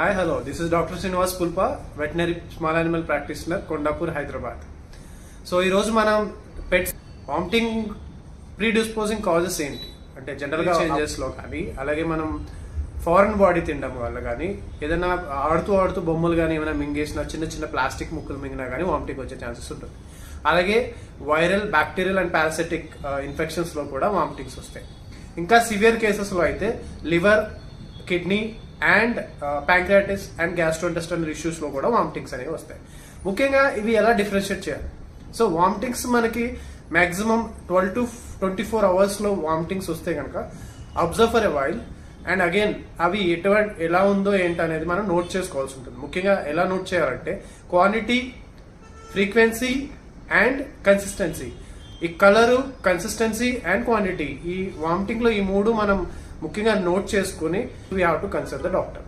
Hi, hello. This is Dr. Srinivas Pulpa, veterinary small animal practitioner, Kondapur, Hyderabad. So ఈరోజు మనం pets vomiting predisposing causes ఏంటి అంటే జనరల్గా చేంజెస్లో కానీ అలాగే మనం ఫారెన్ బాడీ తినడం వల్ల కానీ ఏదైనా ఆడుతూ బొమ్మలు కానీ ఏమైనా మింగేసిన చిన్న ప్లాస్టిక్ ముక్కలు మింగినా కానీ వామిటింగ్ వచ్చే ఛాన్సెస్ ఉంటుంది. అలాగే వైరల్ బ్యాక్టీరియల్ అండ్ పారాసిటిక్ ఇన్ఫెక్షన్స్లో కూడా వామిటింగ్స్ వస్తాయి. ఇంకా సివియర్ కేసెస్లో అయితే liver, kidney and pancreatitis and gastrointestinal ఇష్యూస్లో కూడా వామిటింగ్స్ అనేవి వస్తాయి. ముఖ్యంగా ఇవి ఎలా డిఫరెన్షియేట్ చేయాలి? సో వామిటింగ్స్ మనకి మ్యాక్సిమం 12 to 24 అవర్స్లో వామిటింగ్స్ వస్తే కనుక observe for a while and again అవి ఎలా ఉందో ఏంటి అనేది మనం నోట్ చేసుకోవాల్సి ఉంటుంది. ముఖ్యంగా ఎలా నోట్ చేయాలంటే క్వాంటిటీ, ఫ్రీక్వెన్సీ అండ్ కన్సిస్టెన్సీ. ఈ కలరు, కన్సిస్టెన్సీ అండ్ క్వాంటిటీ, ఈ వామిటింగ్లో ఈ మూడు మనం ముఖ్యంగా నోట్ చేసుకుని we have to consult the doctor.